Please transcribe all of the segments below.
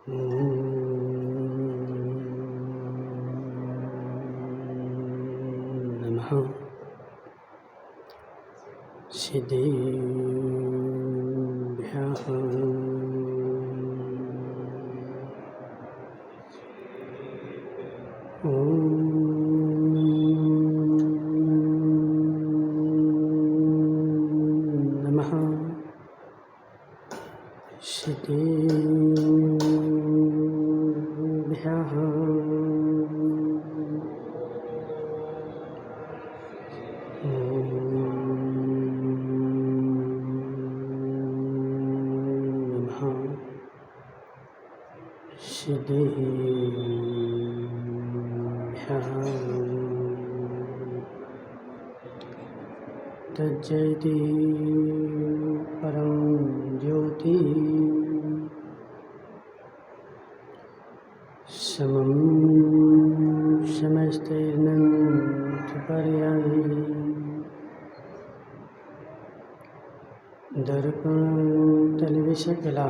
नमः सिद्धेभ्यः नमः सिद्धेभ्यः सिद्धेभ्यः तज्जयति परं ज्योति समं समस्तैर्नन्तपर्यायी दर्पणतलविशकला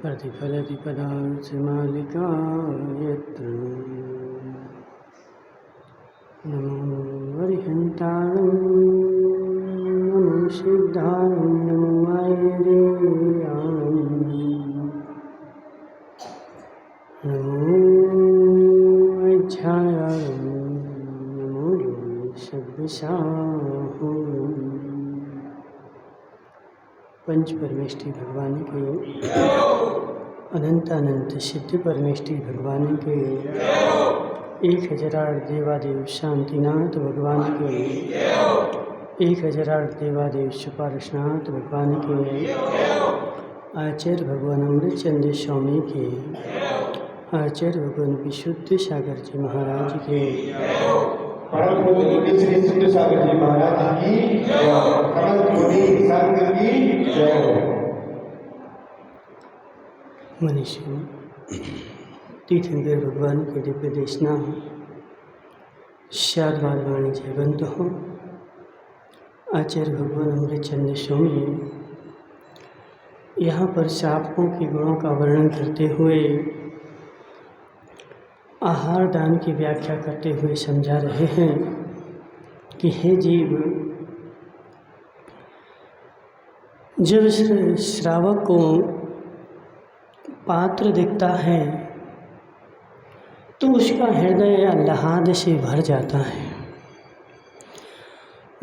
प्रतिफलति पदार्थमालिका यत्र नमो वरिहन्ताणं नमो सिद्धाणं नमो मायदेयाणं नमो अध्यायाणं नमो शब्दशाहूणं। पंच परमेष्ठी भगवान के अनंत अनंत सिद्ध परमेष्ठी भगवान के 1008 देवादेव शांतिनाथ भगवान के 1008 देवादेव सुपार्श्वनाथ भगवान के आचार्य भगवान अमृतचंद्र स्वामी के आचार्य भगवान विशुद्ध सागर जी महाराज के परम पूज्य श्री सिद्ध सागर जी महाराज की जय। परम पूज्य संघ की जय। मनीषी तीर्थंकर भगवान के दिव्य देशना शारदार वाणी जयवंत हो आचार्य भगवान अमृतचंद्र स्वामी यहाँ पर साधकों के गुणों का वर्णन करते हुए आहार दान की व्याख्या करते हुए समझा रहे हैं कि हे जीव, जब श्रावक को पात्र दिखता है तो उसका हृदय आह्लाद से भर जाता है,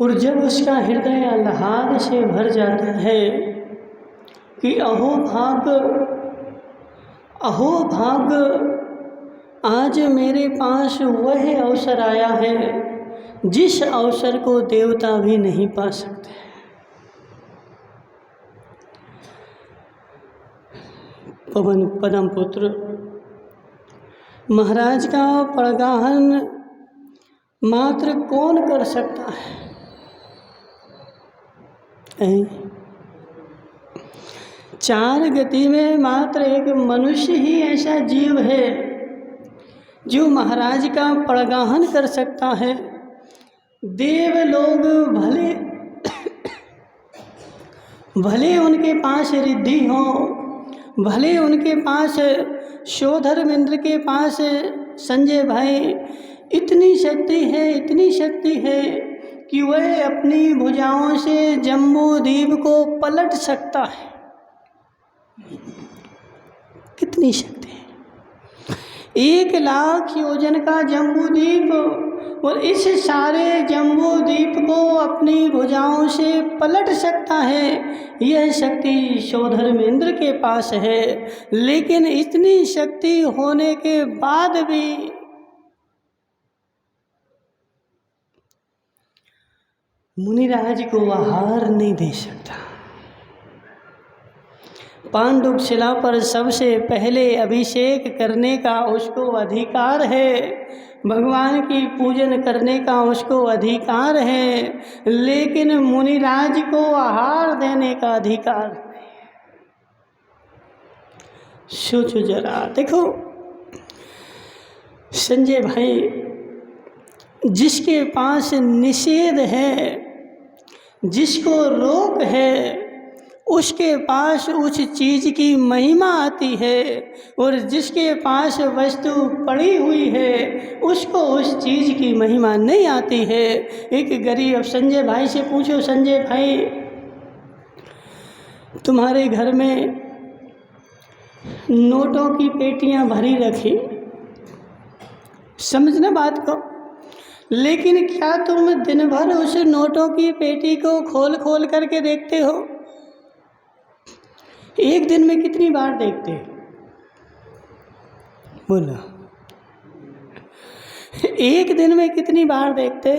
और जब उसका हृदय आह्लाद से भर जाता है कि अहो भाग आज मेरे पास वह अवसर आया है जिस अवसर को देवता भी नहीं पा सकते। पवन पदम पुत्र महाराज का पड़गाहन मात्र कौन कर सकता है? चार गति में मात्र एक मनुष्य ही ऐसा जीव है जो महाराज का पड़गाहन कर सकता है। देव लोग भले उनके पास रिद्धि हो, भले उनके पास शोधर्मेंद्र के पास संजय भाई इतनी शक्ति है कि वह अपनी भुजाओं से जम्बू द्वीप को पलट सकता है। कितनी शक्ति है! 1,00,000 योजन का जम्बू द्वीप, और इस सारे जम्बू द्वीप को अपनी भुजाओं से पलट सकता है। यह शक्ति शोधर्मेंद्र के पास है, लेकिन इतनी शक्ति होने के बाद भी मुनिराज को आहार नहीं दे सकता। पांडुक शिला पर सबसे पहले अभिषेक करने का उसको अधिकार है, भगवान की पूजन करने का उसको अधिकार है, लेकिन मुनिराज को आहार देने का अधिकार नहीं। सोचो जरा, देखो संजय भाई, जिसके पास निषेध है, जिसको रोक है, उसके पास उस चीज़ की महिमा आती है, और जिसके पास वस्तु पड़ी हुई है उसको उस चीज़ की महिमा नहीं आती है। एक गरीब, संजय भाई से पूछो, संजय भाई तुम्हारे घर में नोटों की पेटियां भरी रखी, समझना बात को, लेकिन क्या तुम दिन भर उस नोटों की पेटी को खोल खोल करके देखते हो? एक दिन में कितनी बार देखते? बोलो, एक दिन में कितनी बार देखते?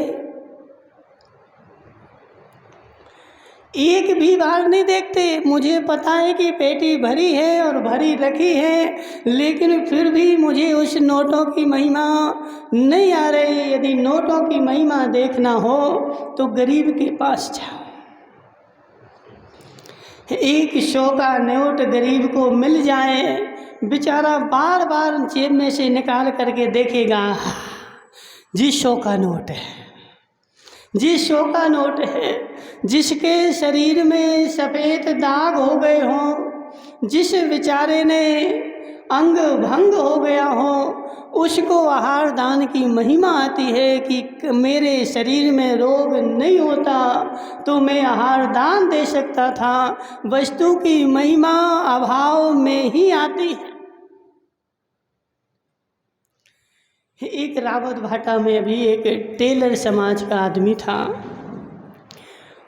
एक भी बार नहीं देखते। मुझे पता है कि पेटी भरी है और भरी रखी है, लेकिन फिर भी मुझे उस नोटों की महिमा नहीं आ रही। यदि नोटों की महिमा देखना हो तो गरीब के पास जाओ। एक 100 का नोट गरीब को मिल जाए, बेचारा बार बार जेब में से निकाल करके देखेगा, जिस 100 का नोट है, जिस 100 का नोट है, जिसके शरीर में सफ़ेद दाग हो गए हों, जिस बेचारे ने अंग भंग हो गया हो, उसको आहार दान की महिमा आती है कि मेरे शरीर में रोग नहीं होता तो मैं आहार दान दे सकता था। वस्तु की महिमा अभाव में ही आती है। एक रावत भाटा में अभी एक टेलर समाज का आदमी था।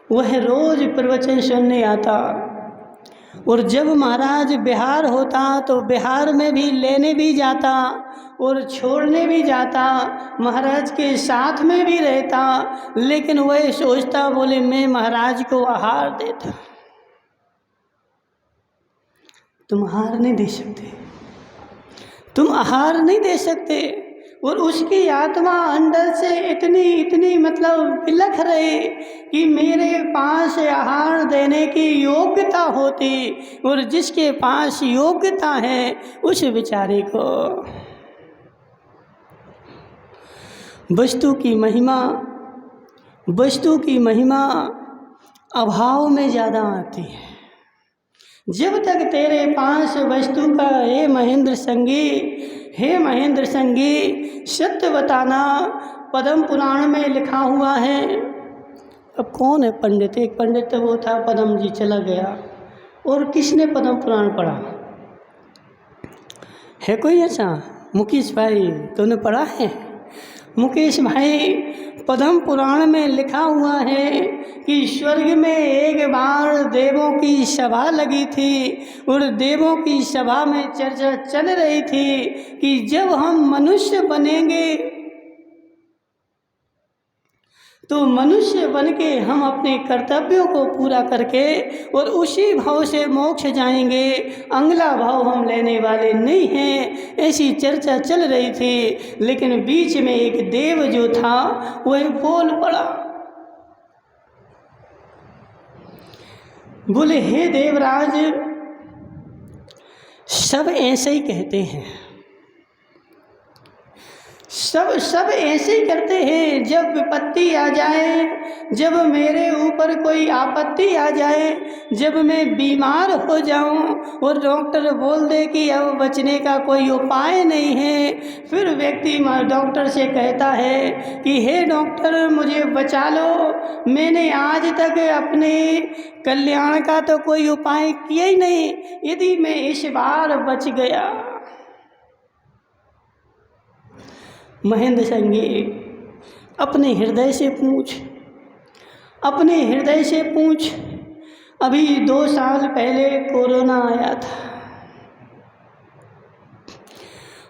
वह रोज प्रवचन सुनने आता, और जब महाराज बिहार होता तो बिहार में भी लेने भी जाता और छोड़ने भी जाता, महाराज के साथ में भी रहता, लेकिन वह सोचता, बोले मैं महाराज को आहार देता। तुम आहार नहीं दे सकते, तुम आहार नहीं दे सकते। और उसकी आत्मा अंदर से इतनी मतलब बिलख रही कि मेरे पास आहार देने की योग्यता होती, और जिसके पास योग्यता है उस बेचारे को वस्तु की महिमा अभाव में ज़्यादा आती है। जब तक तेरे पास वस्तु का, हे महेंद्र संगी सत्य बताना, पद्म पुराण में लिखा हुआ है। अब कौन है पंडित? एक पंडित तो वो था, पद्म जी चला गया। और किसने पद्म पुराण पढ़ा है? कोई ऐसा? मुकेश भाई तूने पढ़ा है? मुकेश भाई, पद्म पुराण में लिखा हुआ है कि स्वर्ग में एक बार देवों की सभा लगी थी, और देवों की सभा में चर्चा चल रही थी कि जब हम मनुष्य बनेंगे तो मनुष्य बन के हम अपने कर्तव्यों को पूरा करके और उसी भाव से मोक्ष जाएंगे, अगला भाव हम लेने वाले नहीं हैं। ऐसी चर्चा चल रही थी, लेकिन बीच में एक देव जो था वह बोल पड़ा, बोले हे देवराज, सब ऐसे ही कहते हैं, सब ऐसे ही करते हैं। जब विपत्ति आ जाए, जब मेरे ऊपर कोई आपत्ति आ जाए, जब मैं बीमार हो जाऊं और डॉक्टर बोल दे कि अब बचने का कोई उपाय नहीं है, फिर व्यक्ति डॉक्टर से कहता है कि हे डॉक्टर मुझे बचा लो, मैंने आज तक अपने कल्याण का तो कोई उपाय किया ही नहीं, यदि मैं इस बार बच गया। महेंद्र संगी, अपने हृदय से पूछ, अभी 2 साल पहले कोरोना आया था,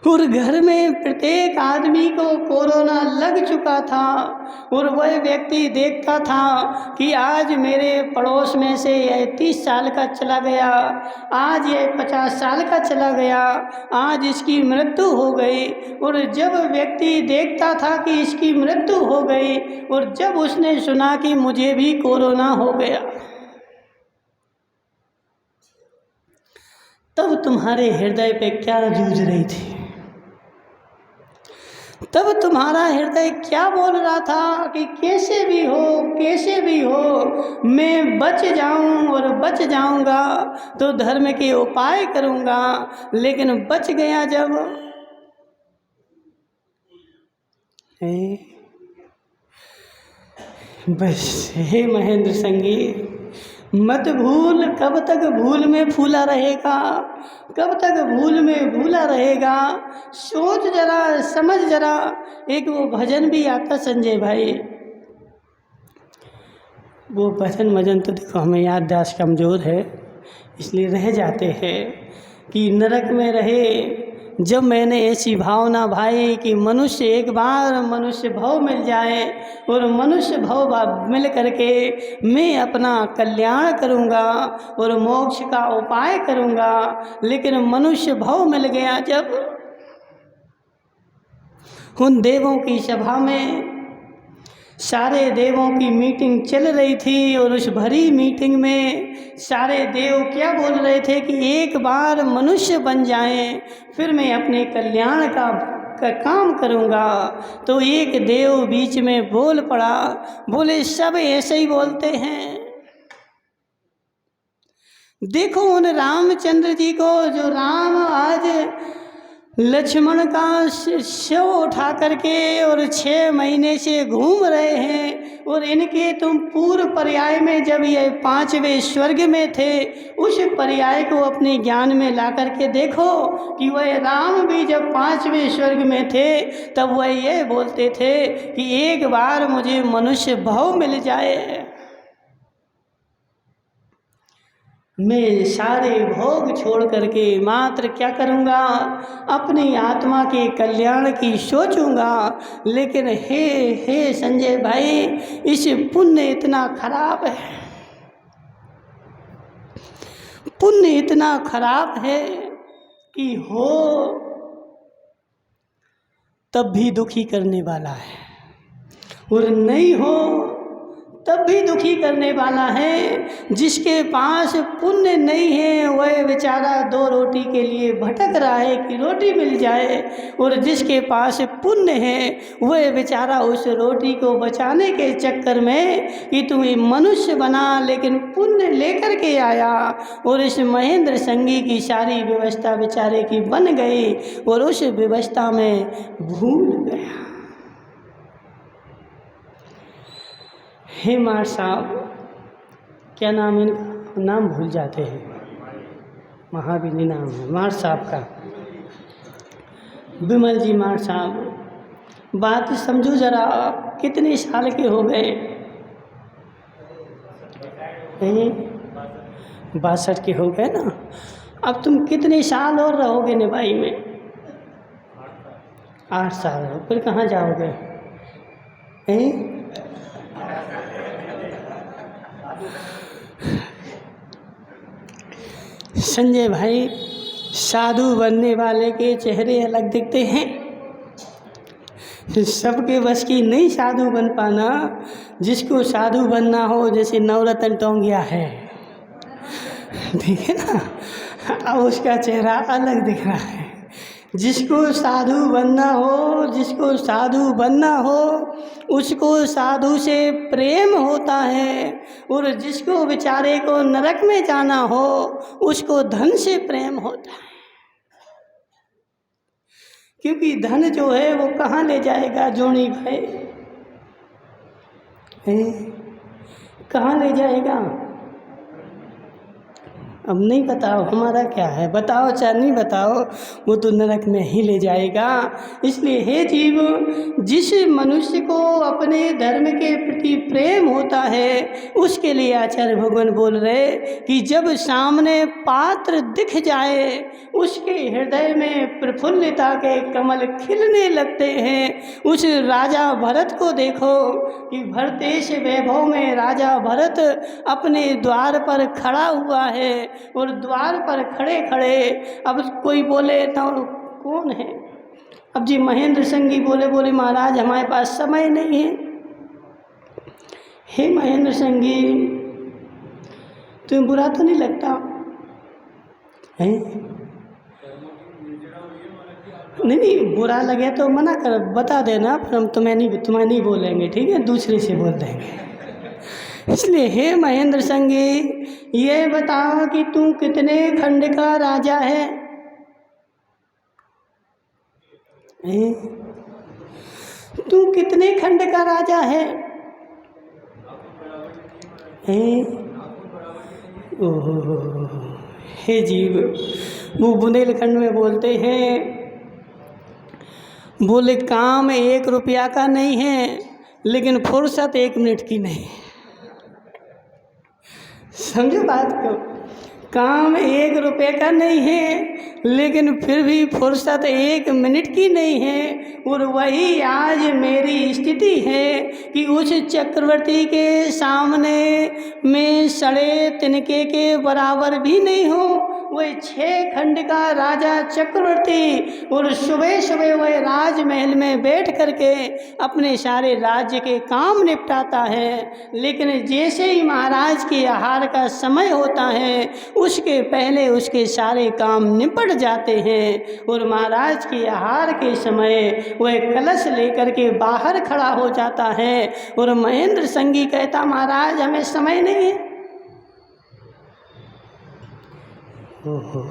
और घर में प्रत्येक आदमी को कोरोना लग चुका था, और वह व्यक्ति देखता था कि आज मेरे पड़ोस में से यह 30 साल का चला गया, आज यह 50 साल का चला गया, आज इसकी मृत्यु हो गई। और जब व्यक्ति देखता था कि इसकी मृत्यु हो गई, और जब उसने सुना कि मुझे भी कोरोना हो गया, तब तुम्हारे हृदय पे क्या जूझ रही थी? तब तुम्हारा हृदय क्या बोल रहा था कि कैसे भी हो मैं बच जाऊं और बच जाऊंगा तो धर्म के उपाय करूंगा, लेकिन बच गया जब बस। हे महेंद्र संगी, मत भूल, कब तक भूल में फूला रहेगा, कब तक भूल में भूला रहेगा। सोच जरा, समझ जरा। एक वो भजन भी आता संजय भाई, वो भजन तो देखो हमें याददाश्त कमज़ोर है इसलिए रह जाते हैं कि नरक में रहे जब मैंने ऐसी भावना भाई कि मनुष्य एक बार मनुष्य भाव मिल जाए और मनुष्य भाव मिल करके मैं अपना कल्याण करूँगा और मोक्ष का उपाय करूँगा, लेकिन मनुष्य भाव मिल गया जब उन देवों की सभा में सारे देवों की मीटिंग चल रही थी और उस भरी मीटिंग में सारे देव क्या बोल रहे थे कि एक बार मनुष्य बन जाएं फिर मैं अपने कल्याण का काम करूंगा। तो एक देव बीच में बोल पड़ा, बोले सब ऐसे ही बोलते हैं। देखो उन रामचंद्र जी को, जो राम आज लक्ष्मण का शव उठा करके और 6 महीने से घूम रहे हैं, और इनके तुम पूर्व पर्याय में जब ये 5वें स्वर्ग में थे उस पर्याय को अपने ज्ञान में ला करके देखो कि वह राम भी जब 5वें स्वर्ग में थे तब वह ये बोलते थे कि एक बार मुझे मनुष्य भाव मिल जाए, मैं सारे भोग छोड़ करके मात्र क्या करूँगा, अपनी आत्मा के कल्याण की सोचूंगा। लेकिन हे संजय भाई, इस पुण्य इतना खराब है, पुण्य इतना खराब है कि हो तब भी दुखी करने वाला है और नहीं हो तब भी दुखी करने वाला है। जिसके पास पुण्य नहीं है वह बेचारा 2 रोटी के लिए भटक रहा है कि रोटी मिल जाए, और जिसके पास पुण्य है वह बेचारा उस रोटी को बचाने के चक्कर में कि तुम्हें मनुष्य बना लेकिन पुण्य लेकर के आया, और इस महेंद्र संगी की सारी व्यवस्था बेचारे की बन गई और उस व्यवस्था में भूल गया। हे मार साहब, क्या नाम इनका, नाम भूल जाते हैं, महावीर नाम है मार साहब का, विमल जी मार साहब। बात समझो जरा, कितने साल के हो गए, 62 के हो गए ना। अब तुम कितने साल और रहोगे निभाई में? 8 साल। फिर कहाँ जाओगे? संजय भाई, साधु बनने वाले के चेहरे अलग दिखते हैं, सबके बस की नहीं साधु बन पाना। जिसको साधु बनना हो, जैसे नवरत्न टोंगिया है, ठीक है ना, अब उसका चेहरा अलग दिख रहा है। जिसको साधु बनना हो, जिसको साधु बनना हो उसको साधु से प्रेम होता है, और जिसको बेचारे को नरक में जाना हो उसको धन से प्रेम होता है। क्योंकि धन जो है वो कहाँ ले जाएगा जोनी भाई, कहाँ ले जाएगा? अब नहीं बताओ हमारा क्या है, बताओ चाहे नहीं बताओ, वो तो नरक में ही ले जाएगा। इसलिए हे जीव, जिस मनुष्य को अपने धर्म के प्रति प्रेम होता है उसके लिए आचार्य भगवान बोल रहे कि जब सामने पात्र दिख जाए उसके हृदय में प्रफुल्लता के कमल खिलने लगते हैं। उस राजा भरत को देखो कि भरतेश वैभव में राजा भरत अपने द्वार पर खड़ा हुआ है, और द्वार पर खड़े खड़े अब कोई बोले तो कौन है, अब जी महेंद्र संगी बोले महाराज हमारे पास समय नहीं है। हे महेंद्र संगी, तुम्हें बुरा तो नहीं लगता है? नहीं नहीं, बुरा लगे तो मना कर, बता देना, फिर हम तुम्हें नहीं बोलेंगे, ठीक है, दूसरे से बोल देंगे। इसलिए हे महेंद्र संगी, ये बताओ कि तू कितने खंड का राजा है? तू कितने खंड का राजा है? ओहो, हे जीव, वो बुंदेलखंड में बोलते हैं, बोले काम 1 रुपया का नहीं है, लेकिन फुर्सत 1 मिनट की नहीं। समझो बात को, काम 1 रुपये का नहीं है, लेकिन फिर भी फुर्सत 1 मिनट की नहीं है। और वही आज मेरी स्थिति है कि उस चक्रवर्ती के सामने मैं सड़े तिनके के बराबर भी नहीं हूँ। वह 6 खंड का राजा चक्रवर्ती, और सुबह सुबह वह राजमहल में बैठ करके अपने सारे राज्य के काम निपटाता है, लेकिन जैसे ही महाराज के आहार का समय होता है उसके पहले उसके सारे काम निपट जाते हैं। और महाराज के आहार के समय वह कलश लेकर के बाहर खड़ा हो जाता है, और महेंद्र संगी कहता, महाराज हमें समय नहीं है। ओहो,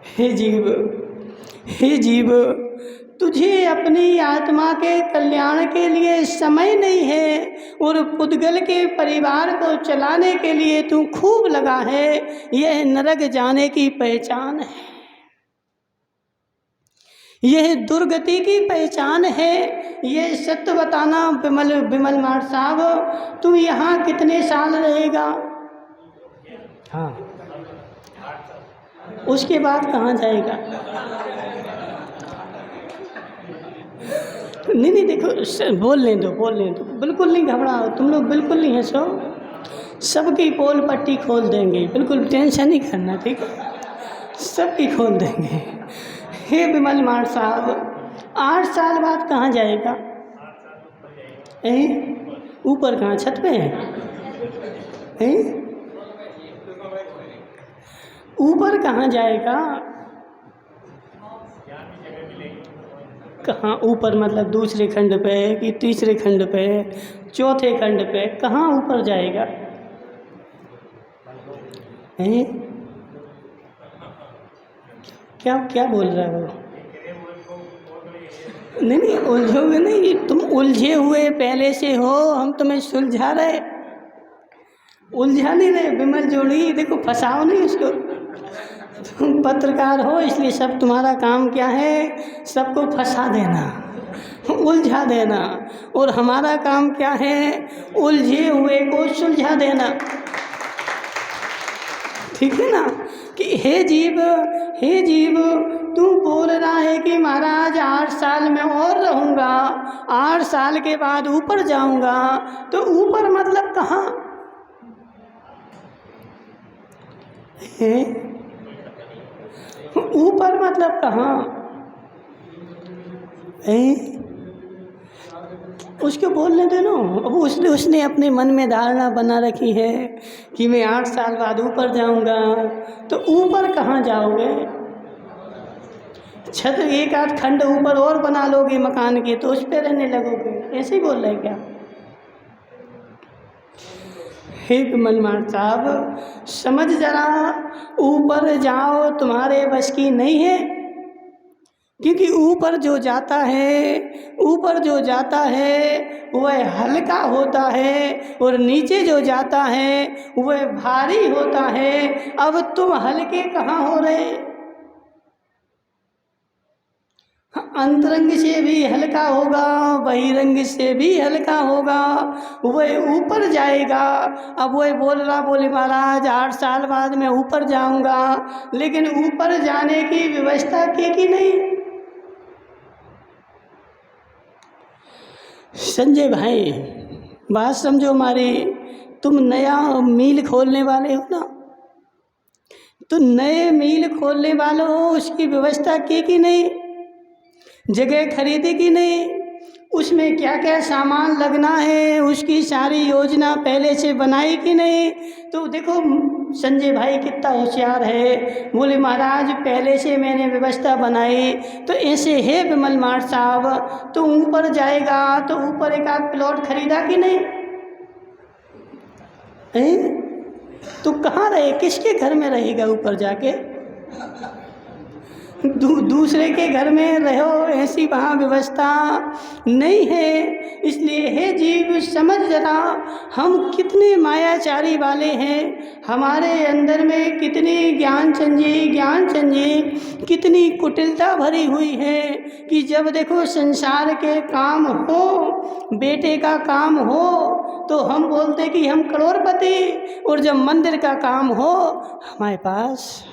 हे जीव, हे जीव, तुझे अपनी आत्मा के कल्याण के लिए समय नहीं है, और पुद्गल के परिवार को चलाने के लिए तू खूब लगा है। यह नरक जाने की पहचान है, यह दुर्गति की पहचान है। यह सत्य बताना बिमल मार साहब, तू यहाँ कितने साल रहेगा? हाँ, उसके बाद कहाँ जाएगा? नहीं, देखो, बोलने दो, बिल्कुल नहीं घबराओ तुम लोग, बिल्कुल नहीं हंसो, सबकी पोल पट्टी खोल देंगे, बिल्कुल टेंशन नहीं करना, ठीक है, सबकी खोल देंगे। हे बिमल मार साहब, 8 साल बाद कहाँ जाएगा? ऊपर कहाँ, छत पे है? ऊपर कहाँ जाएगा? कहाँ ऊपर, मतलब दूसरे खंड पे कि तीसरे खंड पे, चौथे खंड पे, कहाँ ऊपर जाएगा? क्या बोल रहा है वो? नहीं, उलझोगे नहीं, तुम उलझे हुए पहले से हो, हम तुम्हें सुलझा रहे, उलझा नहीं रहे। बिमल जोड़ी, देखो, फंसाओ नहीं उसको। तुम पत्रकार हो, इसलिए सब तुम्हारा काम क्या है? सबको फंसा देना, उलझा देना, और हमारा काम क्या है? उलझे हुए को सुलझा देना, ठीक है ना? कि हे जीव, तू बोल रहा है कि महाराज 8 साल में और रहूँगा, 8 साल के बाद ऊपर जाऊँगा, तो ऊपर मतलब कहाँ है? ऊपर मतलब कहाँ है? उसको बोलने दे ना। अब उसने अपने मन में धारणा बना रखी है कि मैं 8 साल बाद ऊपर जाऊंगा, तो ऊपर कहाँ जाओगे? छत 1 आध खंड ऊपर और बना लोगे मकान के, तो उस पे रहने लगोगे, ऐसे ही बोल रहे क्या? हे बिमल साहब, समझ जरा, ऊपर जाओ तुम्हारे बस की नहीं है, क्योंकि ऊपर जो जाता है वह हल्का होता है, और नीचे जो जाता है वह भारी होता है। अब तुम हल्के कहाँ हो रहे? अंतरंग से भी हल्का होगा, बहिरंग से भी हल्का होगा, वह ऊपर जाएगा। अब वह बोल रहा, बोले महाराज 8 साल बाद मैं ऊपर जाऊंगा, लेकिन ऊपर जाने की व्यवस्था की कि नहीं? संजय भाई, बात समझो हमारी, तुम नया मील खोलने वाले हो ना, तो नए मील खोलने वाले हो, उसकी व्यवस्था की कि नहीं? जगह खरीदी कि नहीं? उसमें क्या क्या सामान लगना है, उसकी सारी योजना पहले से बनाई कि नहीं। तो देखो संजय भाई कितना होशियार है, बोले महाराज पहले से मैंने व्यवस्था बनाई। तो ऐसे है विमल माठ साहब, तो ऊपर जाएगा तो ऊपर एक आध प्लॉट खरीदा कि नहीं है? तो कहाँ रहे, किसके घर में रहेगा ऊपर जाके? दूसरे के घर में रहो, ऐसी वहाँ व्यवस्था नहीं है। इसलिए हे जीव समझ जरा, हम कितने मायाचारी वाले हैं, हमारे अंदर में कितनी ज्ञान चंजी कितनी कुटिलता भरी हुई है कि जब देखो संसार के काम हो, बेटे का काम हो तो हम बोलते कि हम करोड़पति, और जब मंदिर का काम हो हमारे पास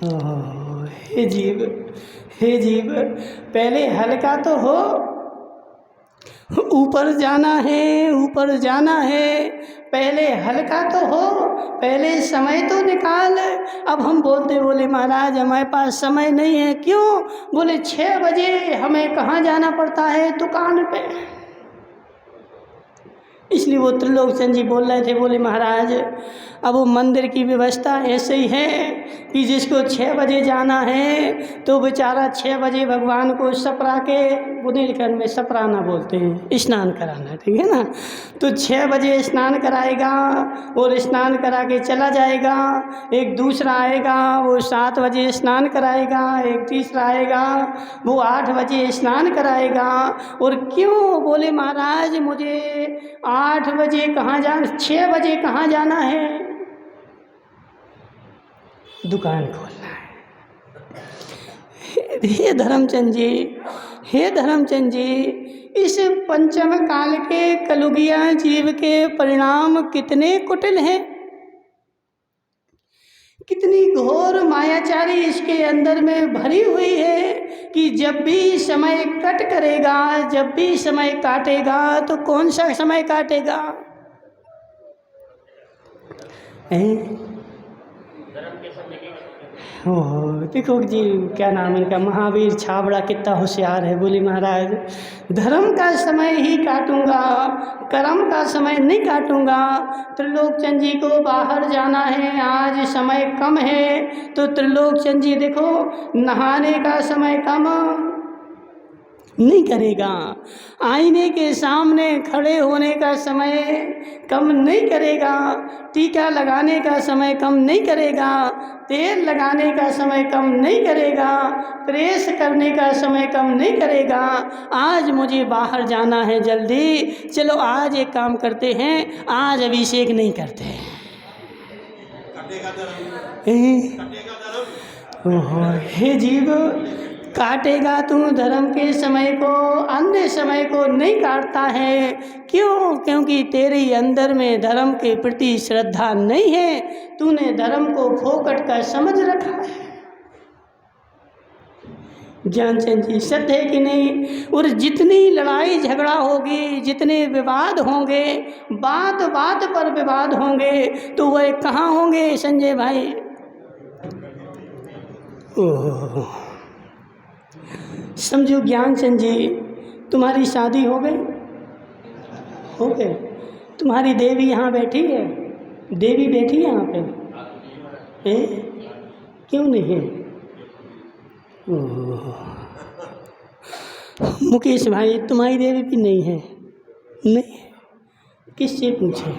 हे जीव पहले हल्का तो हो, ऊपर जाना है, पहले हल्का तो हो, पहले समय तो निकाल। अब हम बोले महाराज हमारे पास समय नहीं है। क्यों? बोले 6 बजे हमें कहाँ जाना पड़ता है, दुकान पे। इसलिए वो त्रिलोकचंद जी बोल रहे थे, बोले महाराज अब वो मंदिर की व्यवस्था ऐसे ही है कि जिसको 6 बजे जाना है तो बेचारा 6 बजे भगवान को सपरा के, बुंदेलखंड में सपराना बोलते हैं, स्नान कराना, ठीक है ना। तो 6 बजे स्नान कराएगा और स्नान करा के चला जाएगा। एक दूसरा आएगा वो 7 बजे स्नान कराएगा, एक तीसरा आएगा वो 8 बजे स्नान कराएगा। और क्यों? बोले महाराज मुझे 8 बजे कहाँ जाना, 6 बजे कहाँ जाना है, दुकान खोलना है। हे धर्मचंद जी, इस पंचम काल के कलुगिया जीव के परिणाम कितने कुटिल हैं, कितनी घोर मायाचारी इसके अंदर में भरी हुई है कि जब भी समय कट करेगा, जब भी समय काटेगा तो कौन सा समय काटेगा? ओहो, देखो जी क्या नाम है इनका, महावीर छाबड़ा कितना होशियार है। बोले महाराज धर्म का समय ही काटूंगा, कर्म का समय नहीं काटूंगा। त्रिलोकचंद जी को बाहर जाना है, आज समय कम है, तो त्रिलोकचंद जी देखो नहाने का समय कम नहीं करेगा, आईने के सामने खड़े होने का समय कम नहीं करेगा, टीका लगाने का समय कम नहीं करेगा, तेल लगाने का समय कम नहीं करेगा, प्रेस करने का समय कम नहीं करेगा। आज मुझे बाहर जाना है जल्दी, चलो आज एक काम करते हैं, आज अभिषेक नहीं करते हैं। हे जीव, काटेगा तू धर्म के समय को, अन्य समय को नहीं काटता है। क्यों? क्योंकि तेरे अंदर में धर्म के प्रति श्रद्धा नहीं है, तूने धर्म को फोकट का समझ रखा है। ज्ञानचंद जी सत्य है कि नहीं? और जितनी लड़ाई झगड़ा होगी, जितने विवाद होंगे, बात बात पर विवाद होंगे, तो वह कहाँ होंगे संजय भाई? ओह, समझो ज्ञानचंद जी तुम्हारी शादी हो गई, तुम्हारी देवी यहाँ बैठी है, देवी बैठी है यहाँ पे, क्यों नहीं है? मुकेश भाई तुम्हारी देवी भी नहीं है? नहीं, किससे पूछे?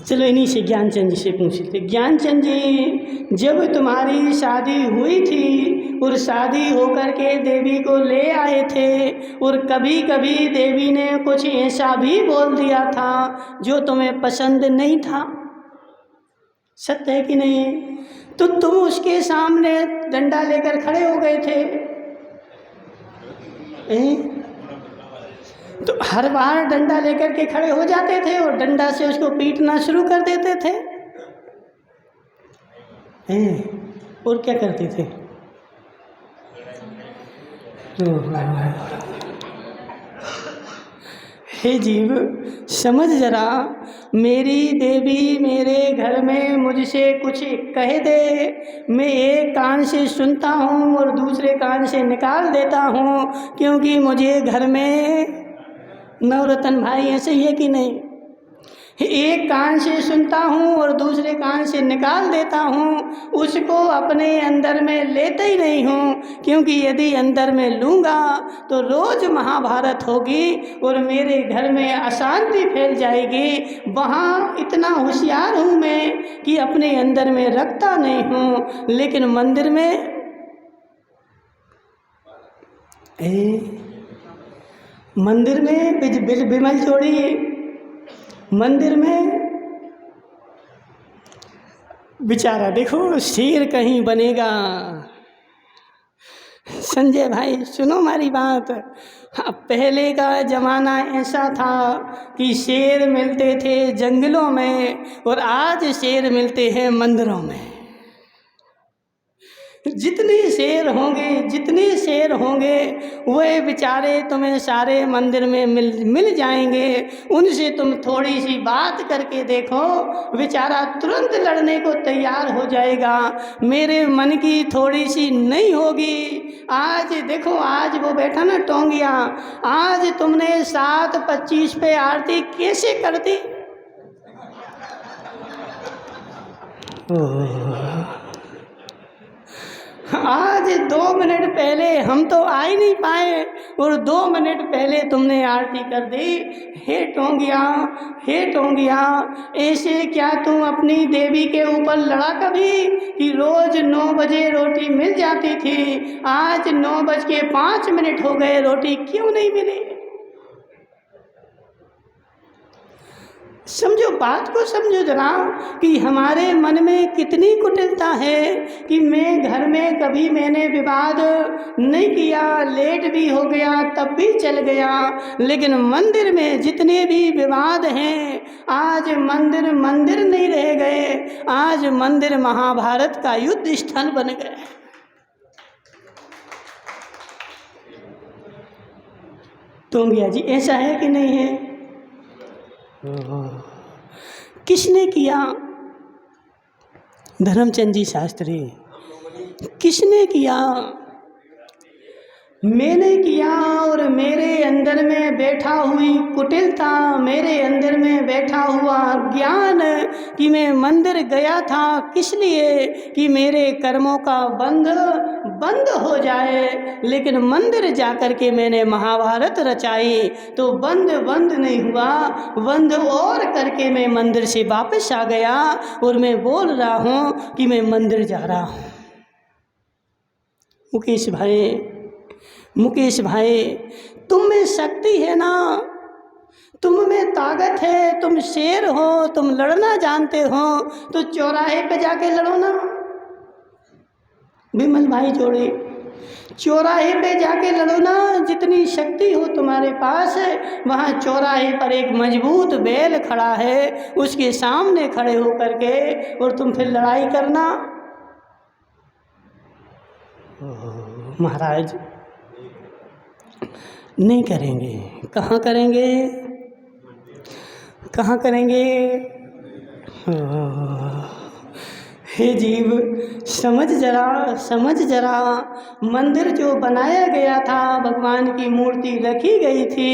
चलो इन्हीं से, ज्ञानचंद जी से पूछ लेते। ज्ञानचंद जी जब तुम्हारी शादी हुई थी और शादी होकर के देवी को ले आए थे, और कभी कभी देवी ने कुछ ऐसा भी बोल दिया था जो तुम्हें पसंद नहीं था, सत्य है कि नहीं? तो तुम उसके सामने डंडा लेकर खड़े हो गए थे, तो हर बार डंडा लेकर के खड़े हो जाते थे और डंडा से उसको पीटना शुरू कर देते थे, और क्या करते थे? हे जीव समझ जरा, मेरी देवी मेरे घर में मुझसे कुछ कह दे, मैं एक कान से सुनता हूँ और दूसरे कान से निकाल देता हूँ, क्योंकि मुझे घर में नवरत्न भाई ऐसे ही है कि नहीं, एक कान से सुनता हूँ और दूसरे कान से निकाल देता हूँ, उसको अपने अंदर में लेता ही नहीं हूँ, क्योंकि यदि अंदर में लूँगा तो रोज़ महाभारत होगी और मेरे घर में अशांति फैल जाएगी। वहाँ इतना होशियार हूँ मैं कि अपने अंदर में रखता नहीं हूँ, लेकिन मंदिर में बिमल जोड़ी मंदिर में बेचारा देखो शेर कहीं बनेगा। संजय भाई सुनो हमारी बात, पहले का ज़माना ऐसा था कि शेर मिलते थे जंगलों में और आज शेर मिलते हैं मंदिरों में। जितने शेर होंगे वे बेचारे तुम्हें सारे मंदिर में मिल जाएंगे। उनसे तुम थोड़ी सी बात करके देखो, बेचारा तुरंत लड़ने को तैयार हो जाएगा। मेरे मन की थोड़ी सी नहीं होगी। आज देखो, आज वो बैठा ना टोंगिया, आज तुमने 7:25 पे आरती कैसे कर दी? आज 2 मिनट पहले हम तो आ ही नहीं पाए और 2 मिनट पहले तुमने आरती कर दी। हे टोंगिया, ऐसे क्या तुम अपनी देवी के ऊपर लड़ा कभी कि रोज 9 बजे रोटी मिल जाती थी, आज 9:05 हो गए, रोटी क्यों नहीं मिली? समझो, बात को समझो जरा कि हमारे मन में कितनी कुटिलता है कि मैं घर में कभी मैंने विवाद नहीं किया, लेट भी हो गया तब भी चल गया, लेकिन मंदिर में जितने भी विवाद हैं, आज मंदिर नहीं रह गए, आज मंदिर महाभारत का युद्ध स्थल बन गए। तो भैया जी ऐसा है कि नहीं है? किसने किया? धर्मचंद जी शास्त्री। किसने किया? मैंने किया। और मेरे अंदर में बैठा हुई कुटिलता, मेरे अंदर में बैठा हुआ ज्ञान कि मैं मंदिर गया था किस लिए कि मेरे कर्मों का बंद हो जाए, लेकिन मंदिर जाकर के मैंने महाभारत रचाई तो बंद नहीं हुआ, बंद और करके मैं मंदिर से वापस आ गया और मैं बोल रहा हूँ कि मैं मंदिर जा रहा हूँ। मुकेश भाई, तुम में शक्ति है ना, तुम में ताकत है, तुम शेर हो, तुम लड़ना जानते हो, तो चौराहे पे जाके लड़ो ना। बिमल भाई जोड़े, चौराहे पे जाके लड़ो ना। जितनी शक्ति हो तुम्हारे पास, वहाँ चौराहे पर एक मजबूत बैल खड़ा है, उसके सामने खड़े हो करके और तुम फिर लड़ाई करना। महाराज नहीं करेंगे। कहाँ करेंगे? हे जीव समझ जरा, मंदिर जो बनाया गया था, भगवान की मूर्ति रखी गई थी,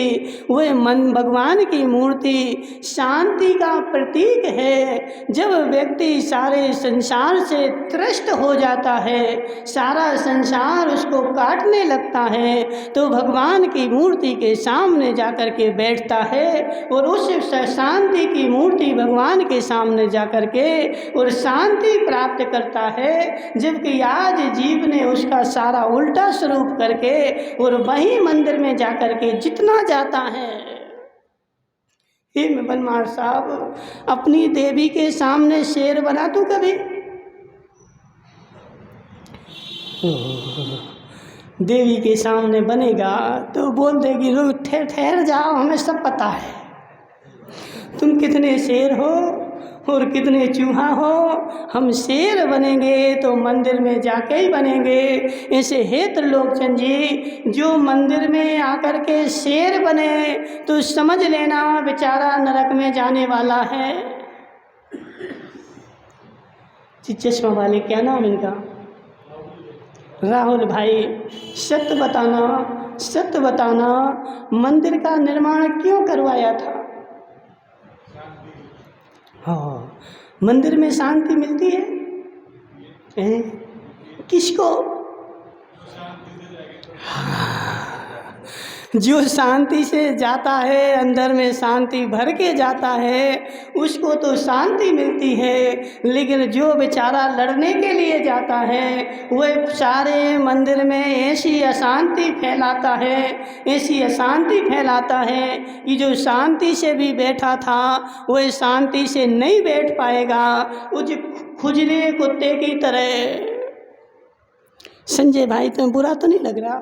वह भगवान की मूर्ति शांति का प्रतीक है। जब व्यक्ति सारे संसार से त्रस्त हो जाता है, सारा संसार उसको काटने लगता है, तो भगवान की मूर्ति के सामने जाकर के बैठता है और उस शांति की मूर्ति भगवान के सामने जाकर के और शांति प्राप्त करता है। जबकि आज जीव ने उसका सारा उल्टा स्वरूप करके और वही मंदिर में जाकर के जितना जाता है। हे बनमार साहब, अपनी देवी के सामने शेर बना तू कभी? देवी के सामने बनेगा तो बोल देगी ठहर जाओ, हमें सब पता है तुम कितने शेर हो, और कितने चूहा हो, हम शेर बनेंगे तो मंदिर में जाके ही बनेंगे। ऐसे हे त्रिलोकचंद जी, जो मंदिर में आकर के शेर बने तो समझ लेना बेचारा नरक में जाने वाला है। चश्मा वाले, क्या नाम इनका? राहुल भाई, सत्य बताना मंदिर का निर्माण क्यों करवाया था? हाँ, मंदिर में शांति मिलती है? किसको? जो शांति से जाता है, अंदर में शांति भर के जाता है, उसको तो शांति मिलती है। लेकिन जो बेचारा लड़ने के लिए जाता है, वह सारे मंदिर में ऐसी अशांति फैलाता है कि जो शांति से भी बैठा था वह शांति से नहीं बैठ पाएगा, उस खुजले कुत्ते की तरह। संजय भाई, तुम्हें बुरा तो नहीं लग रहा?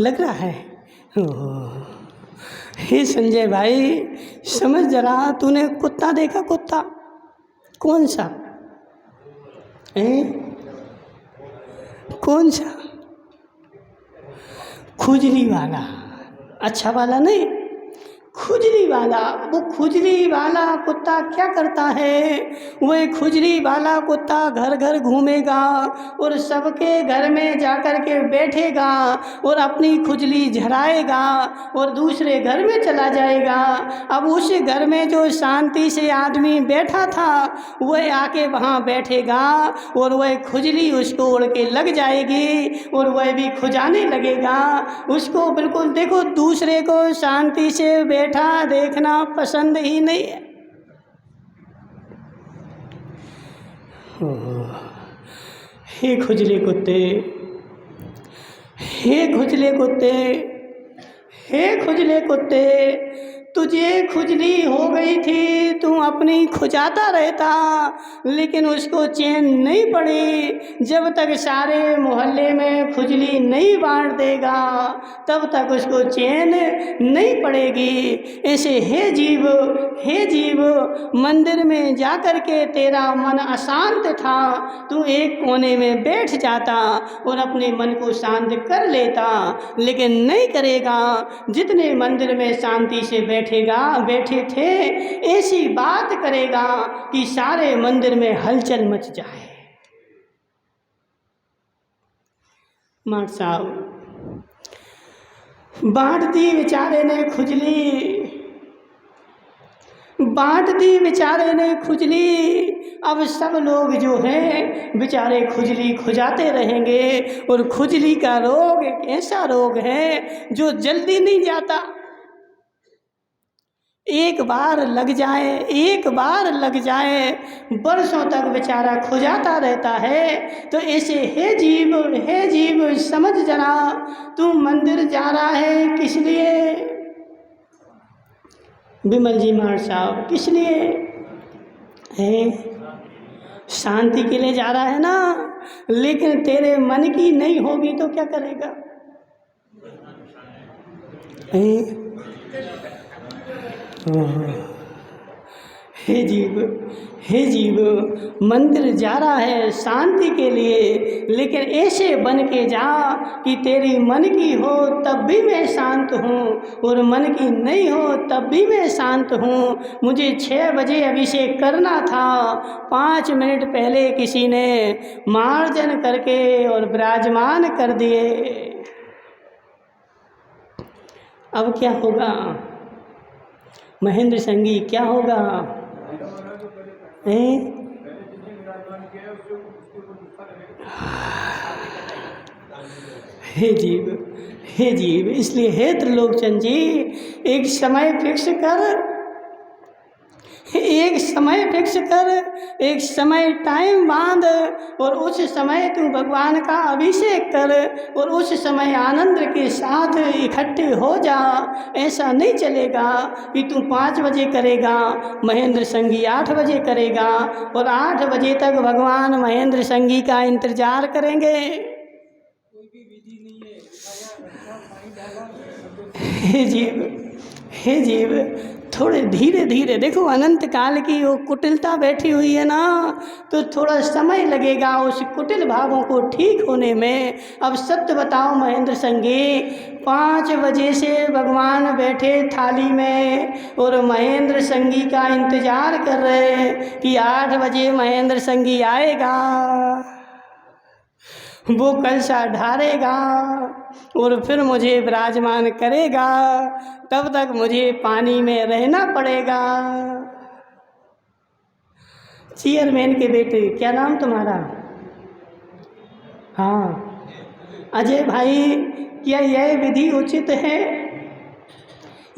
लग रहा है? हे संजय भाई, समझ जरा, तूने कुत्ता देखा? कुत्ता कौन सा? कौन सा? खुजली वाला? अच्छा वाला नहीं, खुजली वाला। वो खुजली वाला कुत्ता क्या करता है? वह खुजली वाला कुत्ता घर घर घूमेगा और सबके घर में जाकर के बैठेगा और अपनी खुजली झड़ाएगा और दूसरे घर में चला जाएगा। अब उस घर में जो शांति से आदमी बैठा था वह आके वहाँ बैठेगा और वह खुजली उसको उड़ के लग जाएगी और वह भी खुजाने लगेगा उसको। बिल्कुल देखो, दूसरे को शांति से बैठा देखना पसंद ही नहीं है। हे खुजले कुत्ते, हे खुजले कुत्ते, हे खुजले कुत्ते, तुझे खुजली हो गई थी, तू अपनी खुजाता रहता, लेकिन उसको चैन नहीं पड़ी। जब तक सारे मोहल्ले में खुजली नहीं बांट देगा तब तक उसको चैन नहीं पड़ेगी। ऐसे हे जीव, मंदिर में जाकर के तेरा मन अशांत था, तू एक कोने में बैठ जाता और अपने मन को शांत कर लेता, लेकिन नहीं करेगा। जितने मंदिर में शांति से बैठे थे, ऐसी बात करेगा कि सारे मंदिर में हलचल मच जाए। मार साहब, बांट दी बेचारे ने खुजली, बांट दी बेचारे ने खुजली। अब सब लोग जो हैं बेचारे खुजली खुजाते रहेंगे। और खुजली का रोग एक ऐसा रोग है जो जल्दी नहीं जाता। एक बार लग जाए बरसों तक बेचारा खुजाता रहता है। तो ऐसे हे जीव समझ जरा, तू मंदिर जा रहा है किस लिए? विमल जी मार साहब, किस लिए है? शांति के लिए जा रहा है ना, लेकिन तेरे मन की नहीं होगी तो क्या करेगा? हे जीव, मंदिर जा रहा है शांति के लिए, लेकिन ऐसे बन के जा कि तेरी मन की हो तब भी मैं शांत हूँ और मन की नहीं हो तब भी मैं शांत हूँ। मुझे 6 बजे अभिषेक करना था, 5 मिनट पहले किसी ने मार्जन करके और विराजमान कर दिए। अब क्या होगा महेंद्र संगी, क्या होगा? हे जीव, इसलिए हे त्रिलोकचंद जी, एक समय फिक्स कर, एक समय टाइम बांध और उस समय तू भगवान का अभिषेक कर और उस समय आनंद के साथ इकट्ठे हो जा। ऐसा नहीं चलेगा कि तू 5 बजे करेगा, महेंद्र संगी 8 बजे करेगा और 8 बजे तक भगवान महेंद्र संगी का इंतजार करेंगे। हे जीव, थोड़े धीरे धीरे देखो, अनंत काल की वो कुटिलता बैठी हुई है ना, तो थोड़ा समय लगेगा उस कुटिल भावों को ठीक होने में। अब सत्य बताओ महेंद्र संगी, 5 बजे से भगवान बैठे थाली में और महेंद्र संगी का इंतजार कर रहे हैं कि 8 बजे महेंद्र संगी आएगा, वो कलशा ढारेगा और फिर मुझे विराजमान करेगा, तब तक मुझे पानी में रहना पड़ेगा। चेयरमैन के बेटे, क्या नाम तुम्हारा? हाँ अजय भाई, क्या यह विधि उचित है?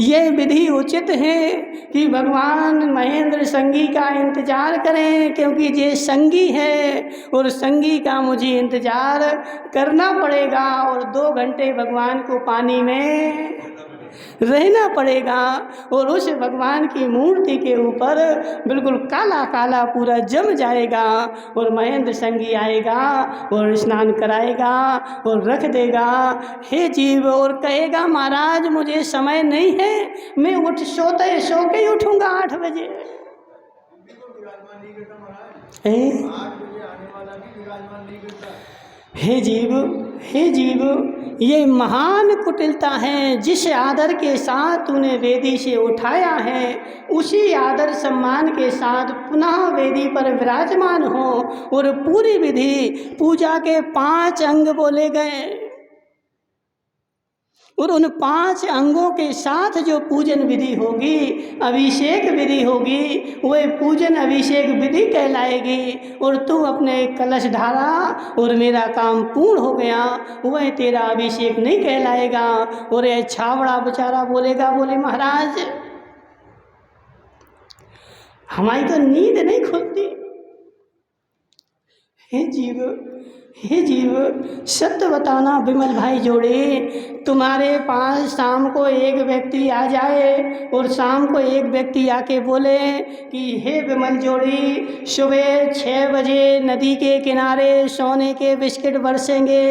यह विधि उचित है कि भगवान महेंद्र संगी का इंतजार करें, क्योंकि ये संगी है और संगी का मुझे इंतजार करना पड़ेगा और 2 घंटे भगवान को पानी में रहना पड़ेगा। और उस भगवान की मूर्ति के ऊपर बिल्कुल काला काला पूरा जम जाएगा और महेंद्र संगी आएगा और स्नान कराएगा और रख देगा, हे जीव, और कहेगा महाराज मुझे समय नहीं है, मैं सो के ही उठूंगा 8 बजे। हे जीव, ये महान कुटिलता है। जिस आदर के साथ तूने वेदी से उठाया है, उसी आदर सम्मान के साथ पुनः वेदी पर विराजमान हो। और पूरी विधि पूजा के 5 अंग बोले गए और उन 5 अंगों के साथ जो पूजन विधि होगी, अभिषेक विधि होगी, वह पूजन अभिषेक विधि कहलाएगी। और तू अपने कलश ढारा और मेरा काम पूर्ण हो गया, वह तेरा अभिषेक नहीं कहलाएगा। और यह छावड़ा बेचारा बोलेगा, बोले महाराज हमारी तो नींद नहीं खुलती। हे जीव, सत्य बताना विमल भाई जोड़े, तुम्हारे पास शाम को एक व्यक्ति आ जाए और शाम को एक व्यक्ति आके बोले कि हे विमल जोड़ी, सुबह 6 बजे नदी के किनारे सोने के बिस्किट बरसेंगे।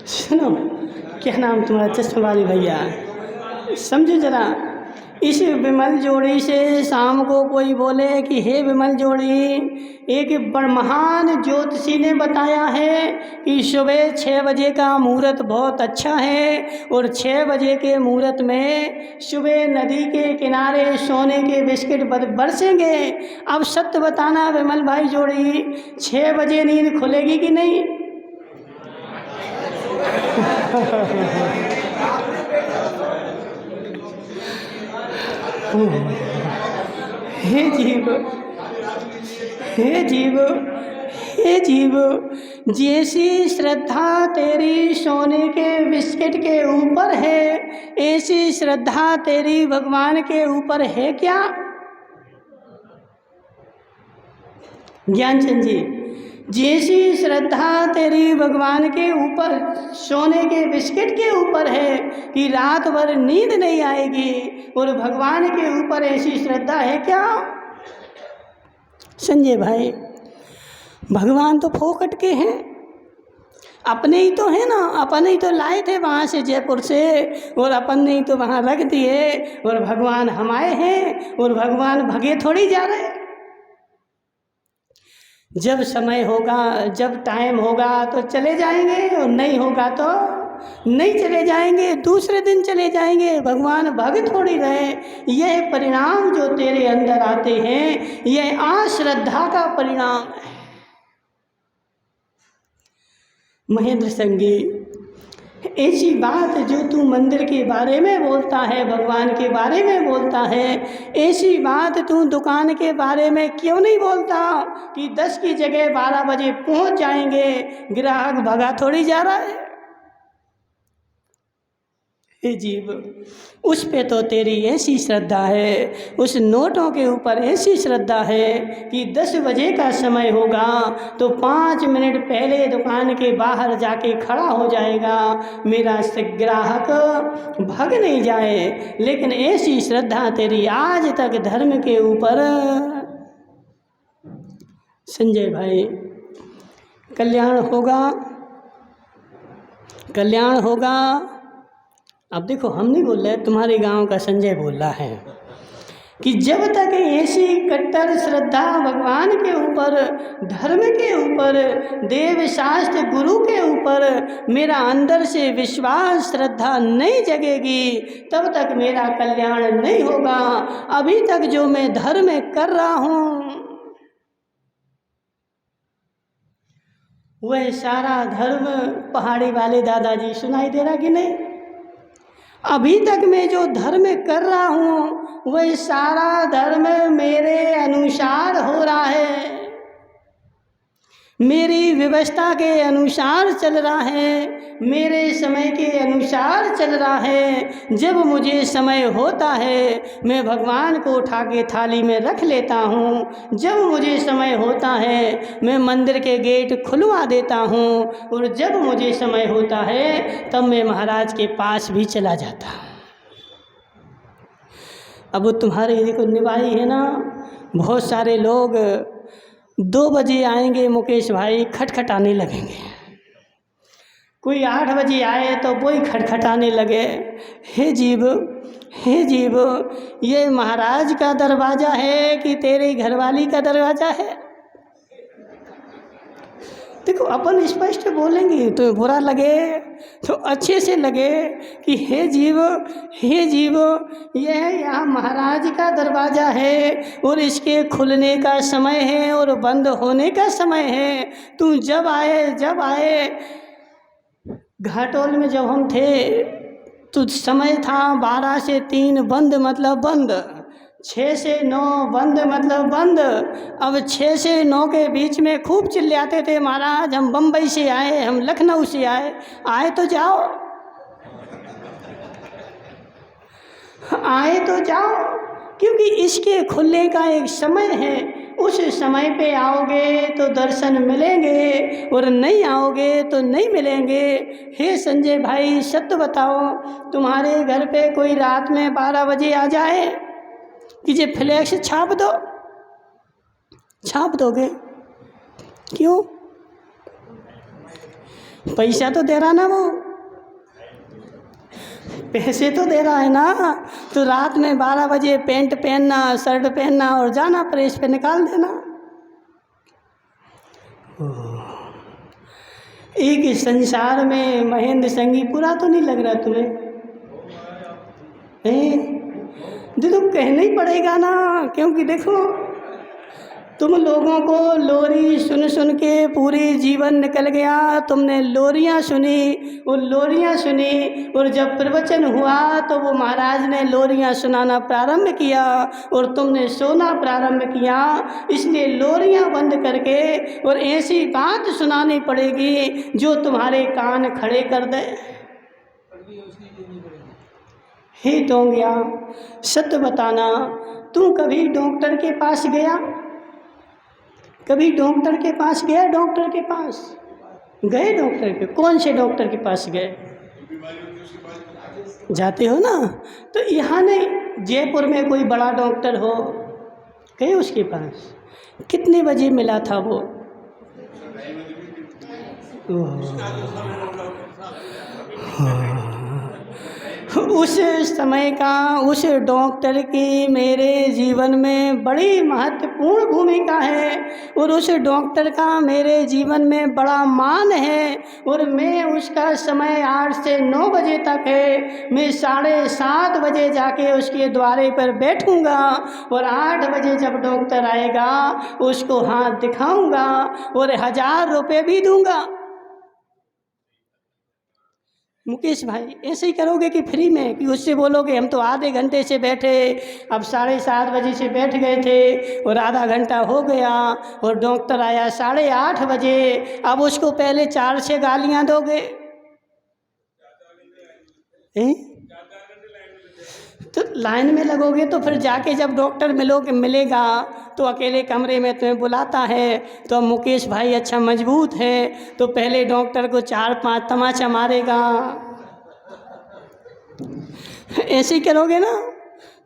सुनो, क्या नाम तुम्हारा? चश्मे वाली भैया, समझो जरा। इस विमल जोड़ी से शाम को कोई बोले कि हे विमल जोड़ी, एक महान ज्योतिषी ने बताया है कि सुबह 6 बजे का मुहूर्त बहुत अच्छा है और 6 बजे के मुहूर्त में सुबह नदी के किनारे सोने के बिस्किट बरसेंगे। अब सत्य बताना विमल भाई जोड़ी, 6 बजे नींद खुलेगी कि नहीं? हे जीव, जैसी श्रद्धा तेरी सोने के बिस्किट के ऊपर है, ऐसी श्रद्धा तेरी भगवान के ऊपर है क्या? ज्ञानचंद जी, जैसी श्रद्धा तेरी भगवान के ऊपर सोने के बिस्किट के ऊपर है कि रात भर नींद नहीं आएगी, और भगवान के ऊपर ऐसी श्रद्धा है क्या? संजय भाई, भगवान तो फोकट के हैं, अपने ही तो है ना, अपन ही तो लाए थे वहाँ से जयपुर से और अपन ने ही तो वहाँ रख दिए, और भगवान हमारे हैं और भगवान भगे थोड़ी जा रहे। जब समय होगा, जब टाइम होगा तो चले जाएंगे और नहीं होगा तो नहीं चले जाएंगे, दूसरे दिन चले जाएंगे, भगवान भग थोड़ी रहे। यह परिणाम जो तेरे अंदर आते हैं, यह अश्रद्धा का परिणाम है। महेंद्र संगी, ऐसी बात जो तू मंदिर के बारे में बोलता है, भगवान के बारे में बोलता है, ऐसी बात तू दुकान के बारे में क्यों नहीं बोलता कि 10 की जगह 12 बजे पहुंच जाएंगे, ग्राहक भगा थोड़ी जा रहा है। हे जीव, उस पे तो तेरी ऐसी श्रद्धा है, उस नोटों के ऊपर ऐसी श्रद्धा है कि 10 बजे का समय होगा तो 5 मिनट पहले दुकान के बाहर जाके खड़ा हो जाएगा, मेरा ग्राहक भाग नहीं जाए। लेकिन ऐसी श्रद्धा तेरी आज तक धर्म के ऊपर। संजय भाई, कल्याण होगा, कल्याण होगा, अब देखो, हम नहीं बोल रहे, तुम्हारे गांव का संजय बोल रहा है कि जब तक ऐसी कट्टर श्रद्धा भगवान के ऊपर, धर्म के ऊपर, देव शास्त्र गुरु के ऊपर मेरा अंदर से विश्वास श्रद्धा नहीं जगेगी, तब तक मेरा कल्याण नहीं होगा। अभी तक जो मैं धर्म कर रहा हूँ वह सारा धर्म, पहाड़ी वाले दादाजी सुनाई दे रहा कि नहीं? अभी तक मैं जो धर्म कर रहा हूँ वह सारा धर्म मेरे अनुसार हो रहा है, मेरी व्यवस्था के अनुसार चल रहा है, मेरे समय के अनुसार चल रहा है। जब मुझे समय होता है मैं भगवान को उठा के थाली में रख लेता हूँ, जब मुझे समय होता है मैं मंदिर के गेट खुलवा देता हूँ, और जब मुझे समय होता है तब मैं महाराज के पास भी चला जाता हूँ। अब वो तुम्हारे देखो निभाई है ना, बहुत सारे लोग 2 बजे आएंगे मुकेश भाई, खटखटाने लगेंगे। कोई 8 बजे आए तो वही खटखटाने लगे, हे जीव, हे जीव, ये महाराज का दरवाज़ा है कि तेरी घरवाली का दरवाज़ा है? देखो, अपन स्पष्ट बोलेंगे तो बुरा लगे तो अच्छे से लगे कि हे जीव, हे जीव, यह यहाँ महाराज का दरवाज़ा है और इसके खुलने का समय है और बंद होने का समय है। तू जब आए घाटोल में जब हम थे तो समय था 12 से 3 बंद मतलब बंद, 6 से 9 बंद मतलब बंद। अब 6 से 9 के बीच में खूब चिल्लाते थे, महाराज हम बम्बई से आए, हम लखनऊ से आए तो जाओ, आए तो जाओ, क्योंकि इसके खुलने का एक समय है। उस समय पे आओगे तो दर्शन मिलेंगे और नहीं आओगे तो नहीं मिलेंगे। हे संजय भाई, सत्य बताओ, तुम्हारे घर पे कोई रात में 12 बजे आ जाए कि ये फ्लैक्स छाप दो, छाप दोगे? क्यों? पैसा तो दे रहा ना, वो पैसे तो दे रहा है ना। तो रात में 12 बजे पैंट पहनना, शर्ट पहनना और जाना, प्रेस पे निकाल देना। एक संसार में महेंद्र संगी पूरा तो नहीं लग रहा तुम्हें? देखो, कहना ही पड़ेगा ना, क्योंकि देखो तुम लोगों को लोरी सुन सुन के पूरी जीवन निकल गया। तुमने लोरियां सुनी और लोरियां सुनी, और जब प्रवचन हुआ तो वो महाराज ने लोरियां सुनाना प्रारंभ किया और तुमने सोना प्रारंभ किया। इसलिए लोरियां बंद करके और ऐसी बात सुनानी पड़ेगी जो तुम्हारे कान खड़े कर दे। हे टोंगिया, सत्य बताना, तू कभी डॉक्टर के पास गया? कभी डॉक्टर के पास गया? डॉक्टर के पास गए? डॉक्टर के कौन से डॉक्टर के पास गए? जाते हो ना? तो यहाँ नहीं, जयपुर में कोई बड़ा डॉक्टर हो, गए उसके पास? कितने बजे मिला था वो? उस समय का उस डॉक्टर की मेरे जीवन में बड़ी महत्वपूर्ण भूमिका है, और उस डॉक्टर का मेरे जीवन में बड़ा मान है। और मैं उसका समय 8 से 9 बजे तक है। मैं 7:30 बजे जाके उसके द्वारे पर बैठूंगा और 8 बजे जब डॉक्टर आएगा उसको हाथ दिखाऊंगा और 1000 रुपये भी दूंगा। मुकेश भाई, ऐसे ही करोगे कि फ्री में? कि उससे बोलोगे हम तो आधे घंटे से बैठे, अब 7:30 बजे से बैठ गए थे और आधा घंटा हो गया और डॉक्टर आया 8:30 बजे, अब उसको पहले 4 से गालियां दोगे? तो लाइन में लगोगे तो फिर जाके जब डॉक्टर मिलेगा तो अकेले कमरे में तुम्हें बुलाता है तो मुकेश भाई अच्छा मजबूत है तो पहले डॉक्टर को 4-5 तमाचा मारेगा। ऐसे ही करोगे ना?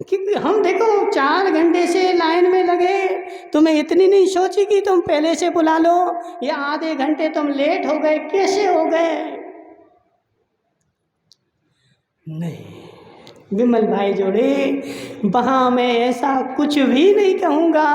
क्योंकि हम देखो 4 घंटे से लाइन में लगे, तुम्हें इतनी नहीं सोची कि तुम पहले से बुला लो, या आधे घंटे तुम लेट हो गए, कैसे हो गए? नहीं विमल भाई जोड़े, वहाँ मैं ऐसा कुछ भी नहीं कहूँगा।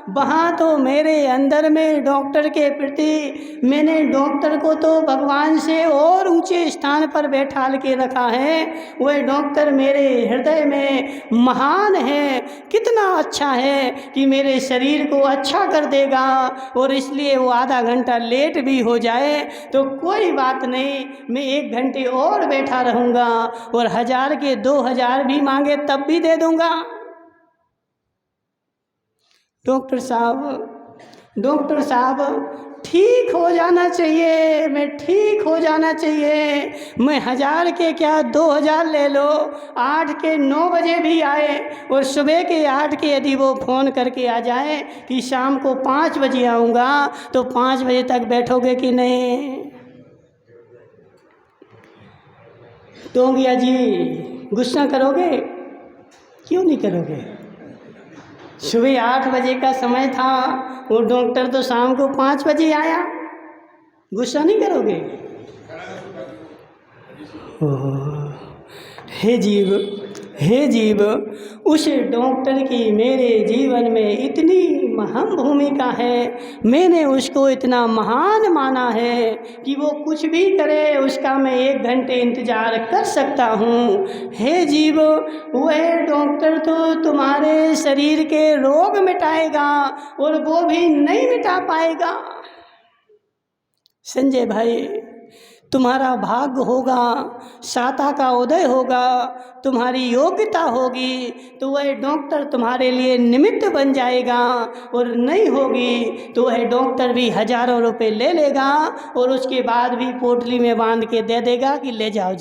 वहाँ तो मेरे अंदर में डॉक्टर के प्रति मैंने डॉक्टर को तो भगवान से और ऊंचे स्थान पर बैठाल के रखा है। वह डॉक्टर मेरे हृदय में महान है, कितना अच्छा है कि मेरे शरीर को अच्छा कर देगा। और इसलिए वो आधा घंटा लेट भी हो जाए तो कोई बात नहीं, मैं 1 घंटे और बैठा रहूँगा और 1000 के 2000 भी मांगे तब भी दे दूंगा। डॉक्टर साहब ठीक हो जाना चाहिए, मैं ठीक हो जाना चाहिए। मैं 1000 के क्या 2000 ले लो, 8 के 9 बजे भी आए और सुबह के 8 के यदि वो फ़ोन करके आ जाए कि शाम को 5 बजे आऊँगा तो 5 बजे तक बैठोगे कि नहीं? टोंगिया जी गुस्सा करोगे? क्यों नहीं करोगे? सुबह 8 बजे का समय था, वो डॉक्टर तो शाम को 5 बजे आया, गुस्सा नहीं करोगे? हे जीव, उस डॉक्टर की मेरे जीवन में इतनी अहम भूमिका है। मैंने उसको इतना महान माना है कि वो कुछ भी करे उसका मैं 1 घंटे इंतज़ार कर सकता हूँ। हे जीव, वह डॉक्टर तो तुम्हारे शरीर के रोग मिटाएगा और वो भी नहीं मिटा पाएगा। संजय भाई, तुम्हारा भाग्य होगा, साता का उदय होगा, तुम्हारी योग्यता होगी तो वह डॉक्टर तुम्हारे लिए निमित्त बन जाएगा, और नहीं होगी तो वह डॉक्टर भी हज़ारों रुपए ले लेगा और उसके बाद भी पोटली में बांध के दे देगा कि ले जाओ।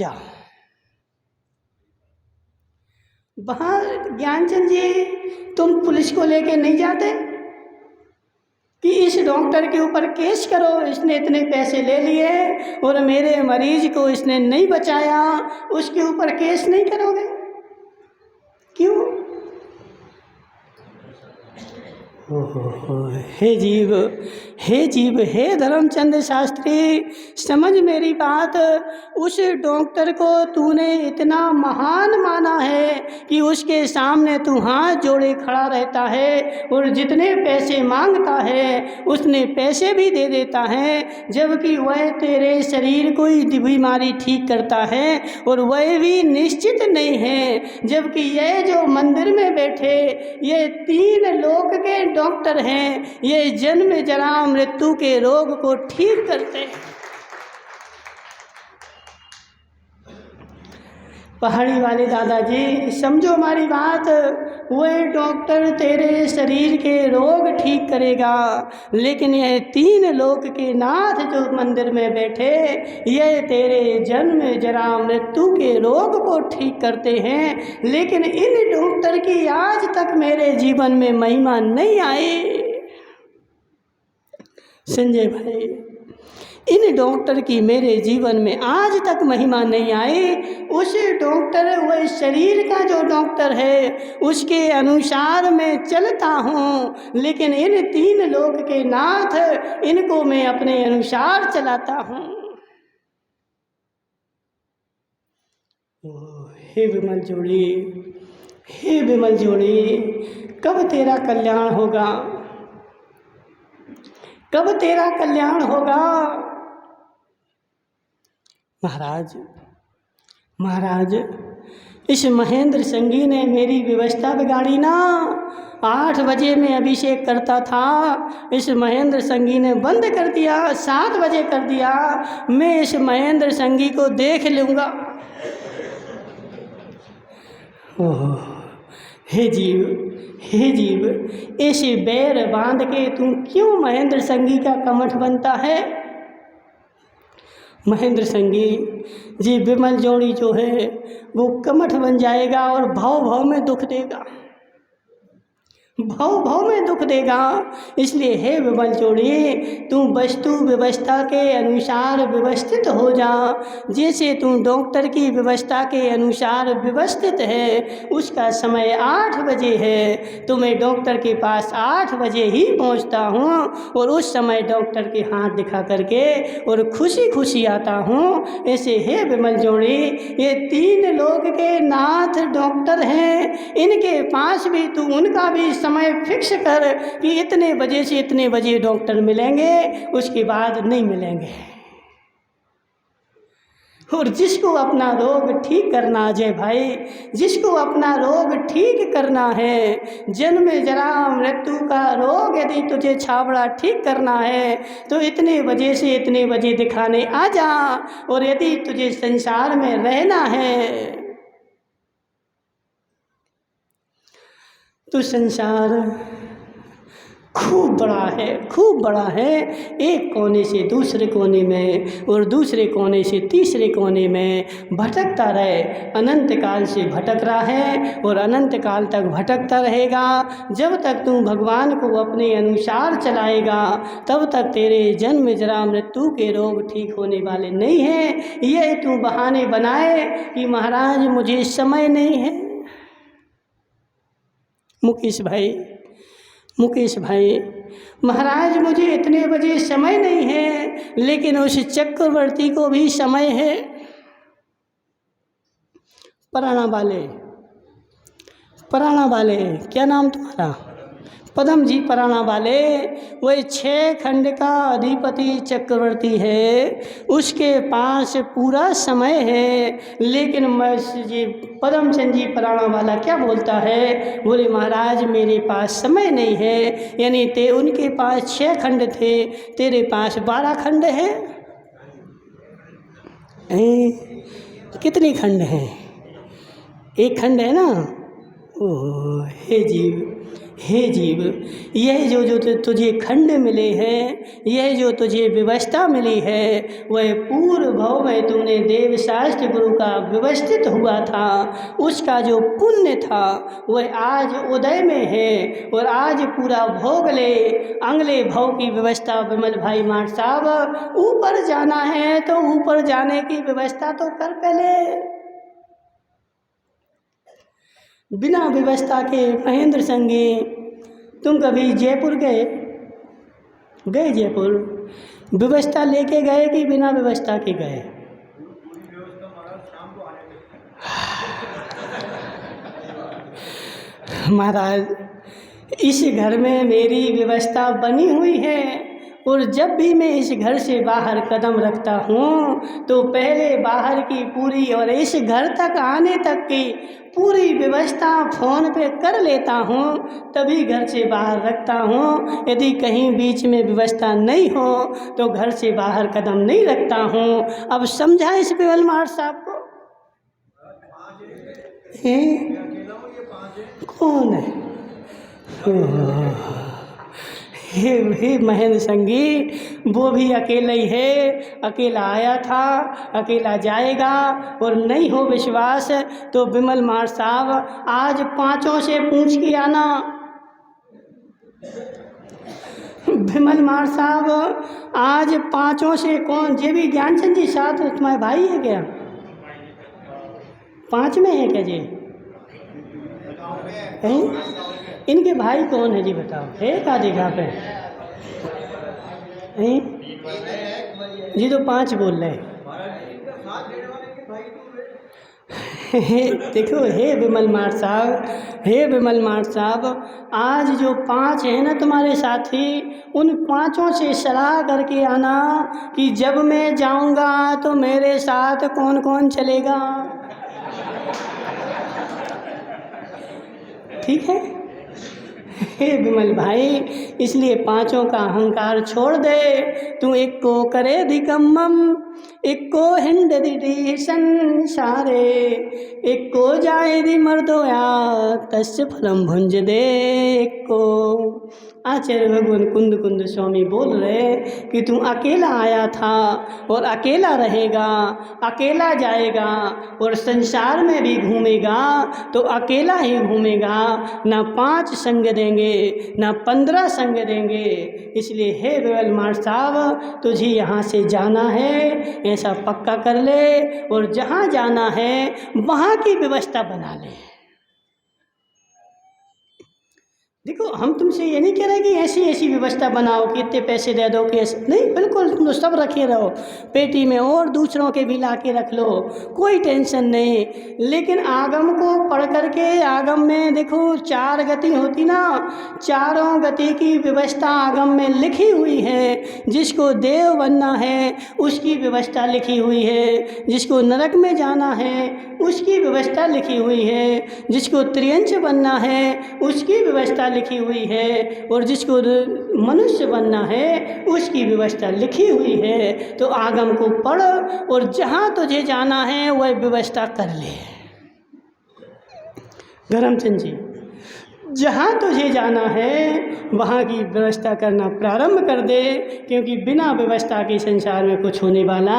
वहाँ ज्ञानचंद जी, तुम पुलिस को लेके नहीं जाते कि इस डॉक्टर के ऊपर केस करो, इसने इतने पैसे ले लिए और मेरे मरीज को इसने नहीं बचाया, उसके ऊपर केस नहीं करोगे? क्यों? हे जीव, हे धर्मचंद शास्त्री, समझ मेरी बात। उस डॉक्टर को तूने इतना महान माना है कि उसके सामने तू हाथ जोड़े खड़ा रहता है और जितने पैसे मांगता है उसने पैसे भी दे देता है, जबकि वह तेरे शरीर को ही बीमारी ठीक करता है और वह भी निश्चित नहीं है। जबकि ये जो मंदिर में बैठे ये 3 लोक के डॉक्टर हैं, ये जन्म जरा मृत्यु के रोग को ठीक करते हैं। पहाड़ी वाले दादाजी, समझो हमारी बात। वह डॉक्टर तेरे शरीर के रोग ठीक करेगा, लेकिन यह 3 लोक के नाथ जो मंदिर में बैठे ये तेरे जन्म जरा मृत्यु के रोग को ठीक करते हैं। लेकिन इन डॉक्टर की आज तक मेरे जीवन में महिमा नहीं आई। संजय भाई, इन डॉक्टर की मेरे जीवन में आज तक महिमा नहीं आई। उस डॉक्टर, वह शरीर का जो डॉक्टर है उसके अनुसार मैं चलता हूँ, लेकिन इन 3 लोक के नाथ इनको मैं अपने अनुसार चलाता हूँ। हे विमल जोड़ी, कब तेरा कल्याण होगा? कब तेरा कल्याण होगा? महाराज, इस महेंद्र संगी ने मेरी व्यवस्था बिगाड़ी ना। 8 बजे में अभिषेक करता था, इस महेंद्र संगी ने बंद कर दिया, 7 बजे कर दिया। मैं इस महेंद्र संगी को देख लूँगा। हे जीव, ऐसे बैर बांध के तू क्यों महेंद्र संगी का कमठ बनता है? महेंद्र संगी जी, विमल जोड़ी जो है वो कमठ बन जाएगा और भाव में दुख देगा। भव भव में दुख देगा। इसलिए हे विमल जोड़ी, तू वस्तु व्यवस्था के अनुसार व्यवस्थित हो जा। जैसे तू डॉक्टर की व्यवस्था के अनुसार व्यवस्थित है, उसका समय 8 बजे है, तो मैं डॉक्टर के पास 8 बजे ही पहुंचता हूं और उस समय डॉक्टर के हाथ दिखा करके और खुशी खुशी आता हूं। ऐसे हे विमल जोड़ी, ये 3 लोग के नाथ डॉक्टर हैं, इनके पास भी तू उनका भी समय फिक्स कर कि इतने बजे से इतने बजे डॉक्टर मिलेंगे, उसके बाद नहीं मिलेंगे। और जिसको अपना रोग ठीक करना, अजय भाई, जिसको अपना रोग ठीक करना है, जन्म जरा मृत्यु का रोग यदि तुझे छाबड़ा ठीक करना है तो इतने बजे से इतने बजे दिखाने आ जा। और यदि तुझे संसार में रहना है तो संसार खूब बड़ा है, खूब बड़ा है। एक कोने से दूसरे कोने में और दूसरे कोने से तीसरे कोने में भटकता रहे। अनंत काल से भटक रहा है और अनंत काल तक भटकता रहेगा। जब तक तू भगवान को अपने अनुसार चलाएगा तब तक तेरे जन्म जरा मृत्यु के रोग ठीक होने वाले नहीं हैं। ये तू बहाने बनाए कि महाराज मुझे समय नहीं है। मुकेश भाई, महाराज मुझे इतने बजे समय नहीं है, लेकिन उस चक्रवर्ती को भी समय है। पराणा वाले, क्या नाम तुम्हारा? पदम जी पराणा वाले, वही 6 खंड का अधिपति चक्रवर्ती है, उसके पास पूरा समय है। लेकिन जी पदम चंद जी पराणा वाला क्या बोलता है? बोले महाराज मेरे पास समय नहीं है। यानी उनके पास 6 खंड थे, तेरे पास 12 खंड है। कितने खंड हैं? 1 खंड है ना। ओह हे जीव, यह जो तुझे खंड मिले हैं, यह जो तुझे व्यवस्था मिली है, वह पूर्व भव में तुमने देव शास्त्र गुरु का व्यवस्थित हुआ था, उसका जो पुण्य था वह आज उदय में है। और आज पूरा भोग ले। अगले भव की व्यवस्था विमल भाई मार साहब, ऊपर जाना है तो ऊपर जाने की व्यवस्था तो कर पहले। बिना व्यवस्था के महेंद्र संगी, तुम कभी जयपुर गए जयपुर? व्यवस्था लेके गए कि बिना व्यवस्था के गए? महाराज इस घर में मेरी व्यवस्था बनी हुई है, और जब भी मैं इस घर से बाहर कदम रखता हूँ तो पहले बाहर की पूरी और इस घर तक आने तक की पूरी व्यवस्था फ़ोन पे कर लेता हूँ, तभी घर से बाहर रखता हूँ। यदि कहीं बीच में व्यवस्था नहीं हो तो घर से बाहर कदम नहीं रखता हूँ। अब समझा इस विमल मार साहब को? कौन है? हे महेंद्र संगी, वो भी अकेला ही है। अकेला आया था, अकेला जाएगा। और नहीं हो विश्वास तो विमल मार साहब आज 5 से पूछ के आना। विमल मार साहब आज 5 से कौन? जे भी ज्ञानचंद जी साथ तुम्हारे भाई है क्या? 5 में है क्या जी? इनके भाई कौन है जी बताओ? है का देखा पे जी? तो 5 बोल रहे हैं। देखो हे विमल मार साहब, आज जो 5 है ना तुम्हारे साथी, उन 5 से सलाह करके आना कि जब मैं जाऊंगा तो मेरे साथ कौन कौन चलेगा। ठीक है हे विमल भाई, इसलिए 5 का अहंकार छोड़ दे। तू एक को करे धिकम्मम, इक्को हिंद दी संसारे, इक्को जाए दी मर्दोया तस्य फलम भुंज दे इक्को। आचार्य भगवान कुंद कुंद स्वामी बोल रहे कि तू अकेला आया था और अकेला रहेगा, अकेला जाएगा और संसार में भी घूमेगा तो अकेला ही घूमेगा, ना 5 संग देंगे ना 15 संग देंगे। इसलिए हे विमल मार साहब, तुझे यहाँ से जाना है, ऐसा पक्का कर ले और जहाँ जाना है वहाँ की व्यवस्था बना ले। देखो, हम तुमसे ये नहीं कह रहे कि ऐसी ऐसी व्यवस्था बनाओ कि इतने पैसे दे दो कि ऐसे नहीं, बिल्कुल तुम सब रखे रहो पेटी में और दूसरों के भी ला के रख लो, कोई टेंशन नहीं। लेकिन आगम को पढ़ करके, आगम में देखो 4 गति होती ना, चारों गति की व्यवस्था आगम में लिखी हुई है। जिसको देव बनना है उसकी व्यवस्था लिखी हुई है, जिसको नरक में जाना है उसकी व्यवस्था लिखी हुई है, जिसको त्रियंच बनना है उसकी व्यवस्था लिखी हुई है, और जिसको मनुष्य बनना है उसकी व्यवस्था लिखी हुई है। तो आगम को पढ़ और जहाँ तुझे जाना है वह व्यवस्था कर ले। धर्मचंद जी, जहाँ तुझे जाना है वहाँ की व्यवस्था करना प्रारंभ कर दे, क्योंकि बिना व्यवस्था के संसार में कुछ होने वाला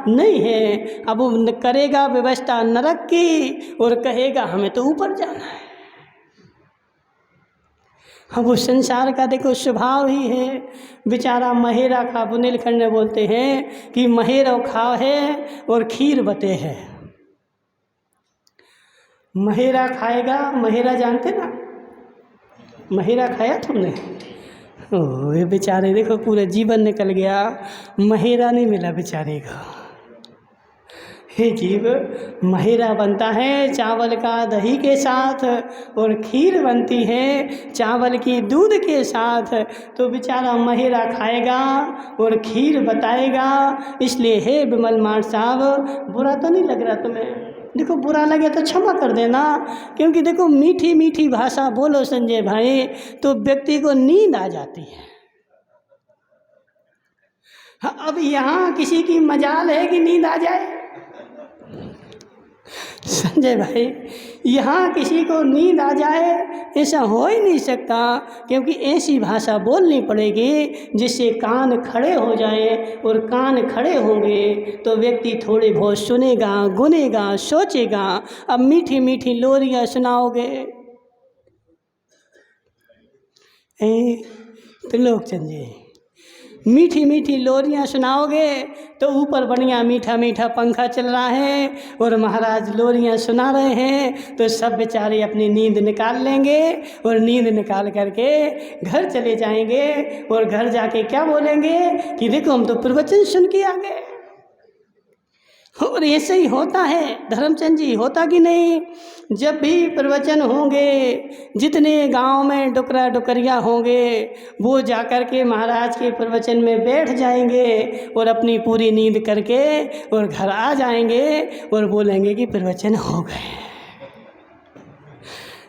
नहीं है। अब वो करेगा व्यवस्था नरक की और कहेगा हमें तो ऊपर जाना है। अब वो संसार का देखो स्वभाव ही है। बेचारा महेरा खा, बुंदेलखंड में बोलते हैं कि महेरा खा है और खीर बते है। महेरा खाएगा, महेरा जानते ना, महेरा खाया तुमने? ओ ये बेचारे देखो पूरा जीवन निकल गया, महेरा नहीं मिला बेचारे को। हे जीव, महेरा बनता है चावल का दही के साथ और खीर बनती है चावल की दूध के साथ। तो बेचारा महेरा खाएगा और खीर बताएगा। इसलिए हे विमल मार साहब, बुरा तो नहीं लग रहा तुम्हें? देखो बुरा लगे तो क्षमा कर देना, क्योंकि देखो मीठी मीठी भाषा बोलो संजय भाई तो व्यक्ति को नींद आ जाती है। अब यहाँ किसी की मजाल है कि नींद आ जाए? संजय भाई, यहाँ किसी को नींद आ जाए ऐसा हो ही नहीं सकता, क्योंकि ऐसी भाषा बोलनी पड़ेगी जिससे कान खड़े हो जाए, और कान खड़े होंगे तो व्यक्ति थोड़े बहुत सुनेगा, गुनेगा, सोचेगा। अब मीठी मीठी लोरियाँ सुनाओगे त्रिलोकचंद जी, मीठी मीठी लोरियाँ सुनाओगे तो ऊपर बढ़िया मीठा मीठा पंखा चल रहा है और महाराज लोरियाँ सुना रहे हैं, तो सब बेचारे अपनी नींद निकाल लेंगे और नींद निकाल करके घर चले जाएंगे। और घर जाके क्या बोलेंगे कि देखो हम तो प्रवचन सुन के आ गए। और ऐसे ही होता है धर्मचंद जी, होता कि नहीं? जब भी प्रवचन होंगे, जितने गांव में डुकरा डुकरिया होंगे वो जाकर के महाराज के प्रवचन में बैठ जाएंगे और अपनी पूरी नींद करके और घर आ जाएंगे और बोलेंगे कि प्रवचन हो गए।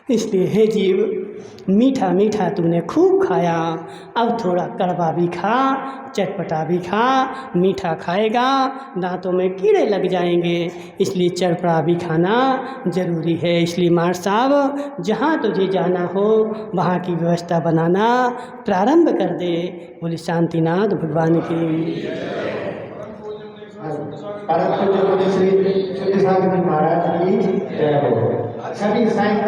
इसलिए हे जीव, मीठा मीठा तूने खूब खाया, अब थोड़ा कड़वा भी खा, चटपटा भी खा। मीठा खाएगा दांतों में कीड़े लग जाएंगे, इसलिए चटपटा भी खाना जरूरी है। इसलिए मार साहब, जहाँ तुझे जाना हो वहाँ की व्यवस्था बनाना प्रारंभ कर दे। बोले शांतिनाथ भगवान की। परम पूज्य श्री सिद्ध सागर जी महाराज की जय हो। सभी साईं